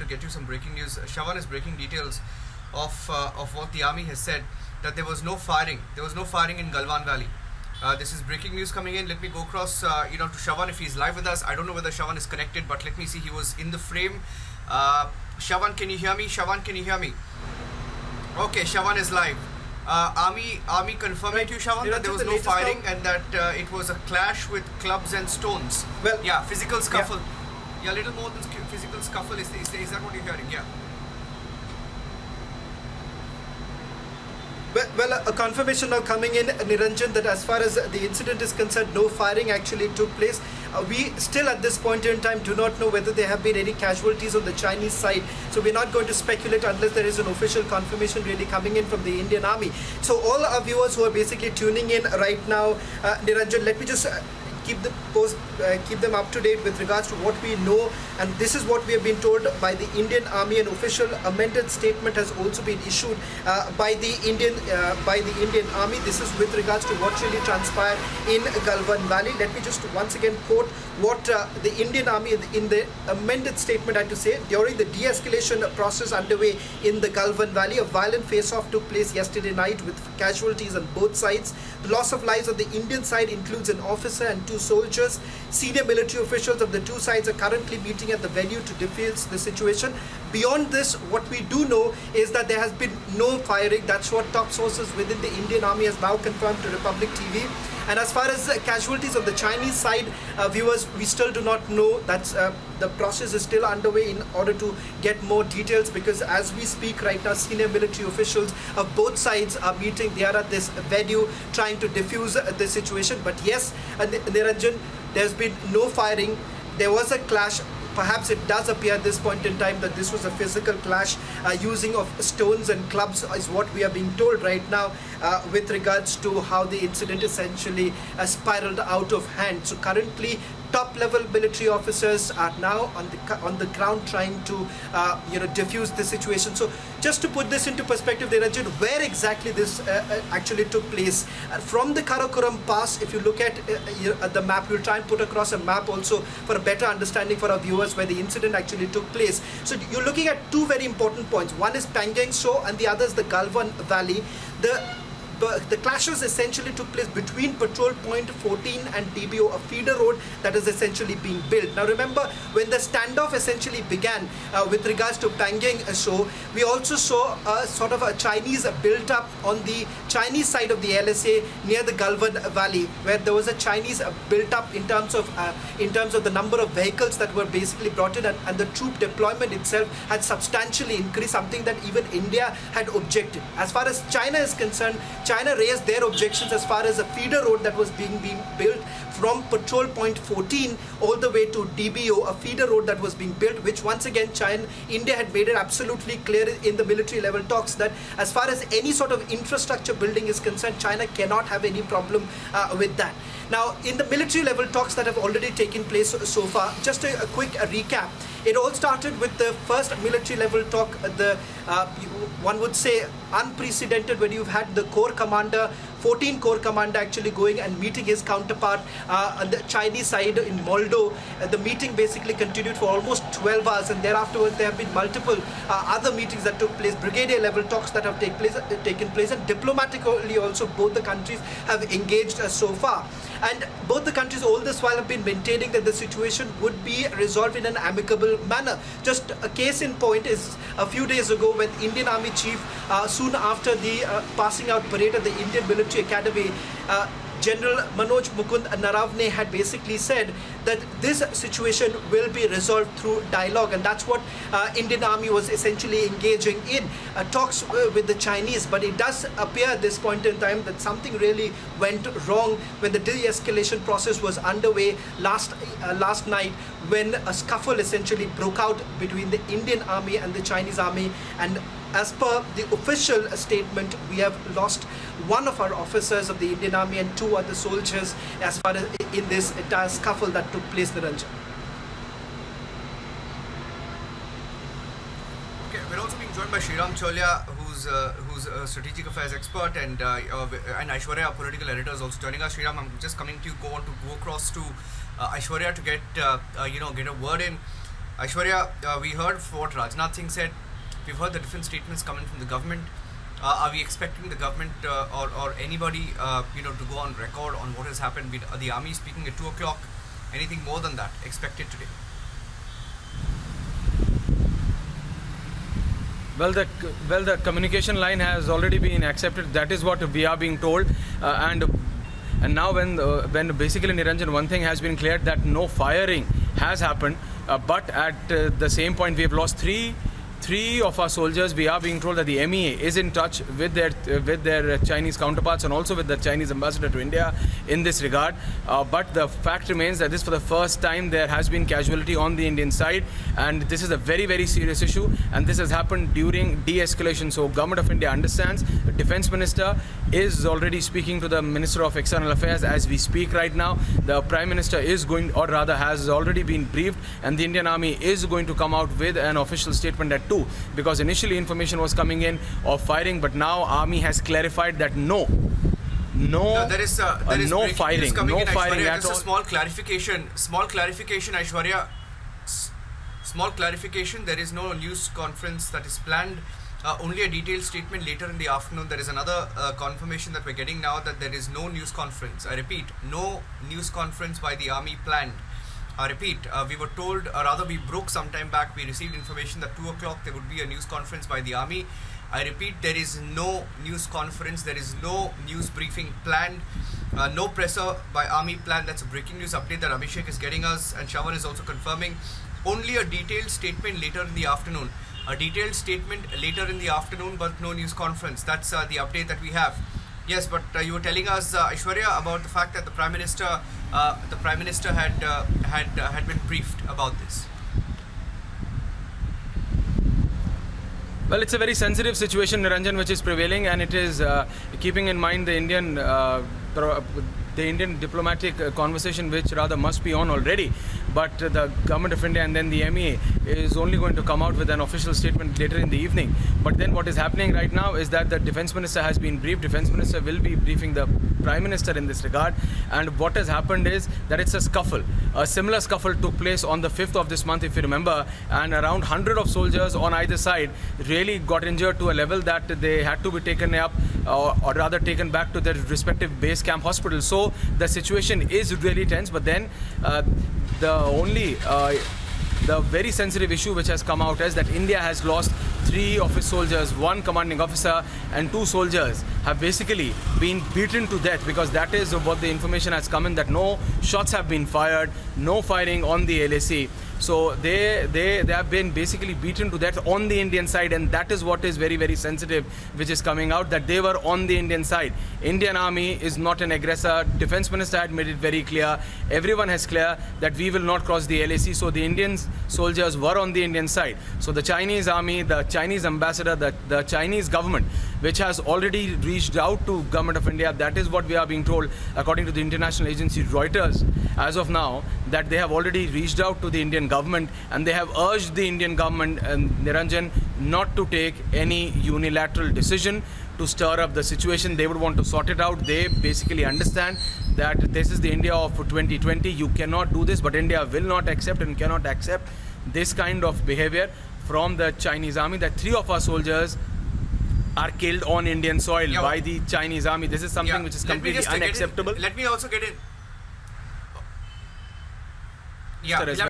get you some breaking news. Shravan is breaking details of what the army has said, that there was no firing. There was no firing in Galwan Valley. This is breaking news coming in. Let me go across, to Shravan if he's live with us. I don't know whether Shravan is connected, but let me see. He was in the frame. Shravan, can you hear me? Shravan, can you hear me? Okay, Shravan is live. Army confirming to you, Shravan, that there was no firing and that it was a clash with clubs and stones. Well, yeah, physical scuffle. Yeah, little more than physical scuffle. Is that what you're hearing? Yeah. Well, a confirmation now coming in, Niranjan, that as far as the incident is concerned, no firing actually took place. We still at this point in time do not know whether there have been any casualties on the Chinese side. So we're not going to speculate unless there is an official confirmation really coming in from the Indian Army. So all our viewers who are basically tuning in right now, Niranjan, let me just keep them up to date with regards to what we know, and this is what we have been told by the Indian Army. An official amended statement has also been issued by the Indian Army. This is with regards to what really transpired in Galwan Valley. Let me just once again quote what the Indian Army in the amended statement had to say. During the de-escalation process underway in the Galwan Valley, a violent face-off took place yesterday night with casualties on both sides. The loss of lives on the Indian side includes an officer and 2 soldiers. Senior military officials of the 2 sides are currently meeting at the venue to defuse the situation. Beyond this, what we do know is that there has been no firing. That's what top sources within the Indian Army has now confirmed to Republic TV. And as far as casualties of the Chinese side, viewers, we still do not know. That's the process is still underway in order to get more details, because as we speak right now, senior military officials of both sides are meeting. They are at this venue trying to defuse the situation. But yes, Niranjan, there's been no firing. There was a clash. Perhaps it does appear at this point in time that this was a physical clash using of stones and clubs is what we are being told right now with regards to how the incident essentially spiraled out of hand. So currently, top-level military officers are now on the ground trying to defuse the situation. So just to put this into perspective, Niranjan, where exactly this actually took place from the Karakoram Pass. If you look at the map, we'll try and put across a map also for a better understanding for our viewers where the incident actually took place. So you're looking at 2 very important points. One is Pangyang Tso and the other is the Galwan Valley. The clashes essentially took place between Patrol Point 14 and DBO, a feeder road that is essentially being built. Now remember, when the standoff essentially began with regards to Pangyang Tso, we also saw a sort of a Chinese built up on the Chinese side of the LSA near the Galwan Valley, where there was a Chinese built up in terms of the number of vehicles that were basically brought in, and the troop deployment itself had substantially increased, something that even India had objected. As far as China is concerned, China raised their objections as far as a feeder road that was being built from Patrol Point 14 all the way to DBO, a feeder road that was being built, which once again India had made it absolutely clear in the military level talks that as far as any sort of infrastructure building is concerned, China cannot have any problem with that. Now, in the military level talks that have already taken place so far, just a quick recap. It all started with the first military level talk, one would say unprecedented, when you've had the Corps Commander, 14 Corps Commander actually going and meeting his counterpart on the Chinese side in Moldo. The meeting basically continued for almost 12 hours, and thereafter there have been multiple other meetings that took place, brigadier level talks that have taken place, and diplomatically also both the countries have engaged so far. And both the countries all this while have been maintaining that the situation would be resolved in an amicable manner. Just a case in point is a few days ago when Indian Army Chief, soon after the passing out parade at the Indian Military Academy, General Manoj Mukund Naravne had basically said that this situation will be resolved through dialogue, and that's what Indian Army was essentially engaging in talks with the Chinese. But it does appear at this point in time that something really went wrong when the de-escalation process was underway last night, when a scuffle essentially broke out between the Indian Army and the Chinese Army. And as per the official statement, we have lost one of our officers of the Indian Army and 2 other soldiers as far as in this entire scuffle that took place, Niranjan. Okay, we're also being joined by Sriram Cholia, who's a strategic affairs expert, and Aishwarya, our political editor, is also joining us. Sriram, I'm just coming to you. Want to go across to Aishwarya to get a word in. Aishwarya, we heard what Rajnath Singh said. We've heard the different statements coming from the government. Are we expecting the government or anybody, to go on record on what has happened? The army speaking at 2 o'clock. Anything more than that expected today? Well, the communication line has already been accepted. That is what we are being told, and now when basically Niranjan, one thing has been cleared, that no firing has happened, but at the same point we have lost three of our soldiers. We are being told that the MEA is in touch with their Chinese counterparts and also with the Chinese ambassador to India in this regard. But the fact remains that this, for the first time, there has been casualty on the Indian side, and this is a very, very serious issue, and this has happened during de-escalation. So Government of India understands. The Defence Minister is already speaking to the Minister of External Affairs as we speak right now. The Prime Minister is going, or rather has already been briefed, and the Indian Army is going to come out with an official statement at 2, because initially information was coming in of firing, but now Army has clarified that no there is no firing, no firing at all. Just a small clarification, Aishwarya. Small clarification. There is no news conference that is planned. Only a detailed statement later in the afternoon. There is another confirmation that we're getting now that there is no news conference. I repeat, no news conference by the army planned. I repeat, we were told, or rather we broke some time back, we received information that 2 o'clock there would be a news conference by the army. I repeat, there is no news conference, there is no news briefing planned, no presser by army planned. That's a breaking news update that Abhishek is getting us, and Shravan is also confirming. Only a detailed statement later in the afternoon. A detailed statement later in the afternoon, but no news conference. That's the update that we have. Yes, but you were telling us, Aishwarya, about the fact that the Prime Minister had been briefed about this. Well, it's a very sensitive situation, Niranjan, which is prevailing, and it is keeping in mind the Indian diplomatic conversation, which rather must be on already. But the Government of India and then the MEA is only going to come out with an official statement later in the evening. But then what is happening right now is that the Defence Minister has been briefed. Defence Minister will be briefing the Prime Minister in this regard. And what has happened is that it's a scuffle. A similar scuffle took place on the 5th of this month, if you remember, and around 100 of soldiers on either side really got injured to a level that they had to be taken up, or rather taken back to their respective base camp hospitals. So the situation is really tense, but then the very sensitive issue which has come out is that India has lost 3 of its soldiers, 1 commanding officer and 2 soldiers have basically been beaten to death, because that is what the information has come in, that no shots have been fired, no firing on the LAC. So they have been basically beaten to death on the Indian side, and that is what is very, very sensitive, which is coming out, that they were on the Indian side. Indian Army is not an aggressor. Defence Minister had made it very clear. Everyone has clear that we will not cross the LAC. So the Indian soldiers were on the Indian side. So the Chinese Army, the Chinese ambassador, the Chinese government, which has already reached out to Government of India, that is what we are being told, according to the international agency Reuters, as of now, that they have already reached out to the Indian government, and they have urged the Indian government, Niranjan, not to take any unilateral decision to stir up the situation. They would want to sort it out. They basically understand that this is the India of 2020. You cannot do this, but India will not accept and cannot accept this kind of behavior from the Chinese army, that 3 of our soldiers are killed on Indian soil by the Chinese army. This is something which is completely unacceptable. Let me also get in. Yeah.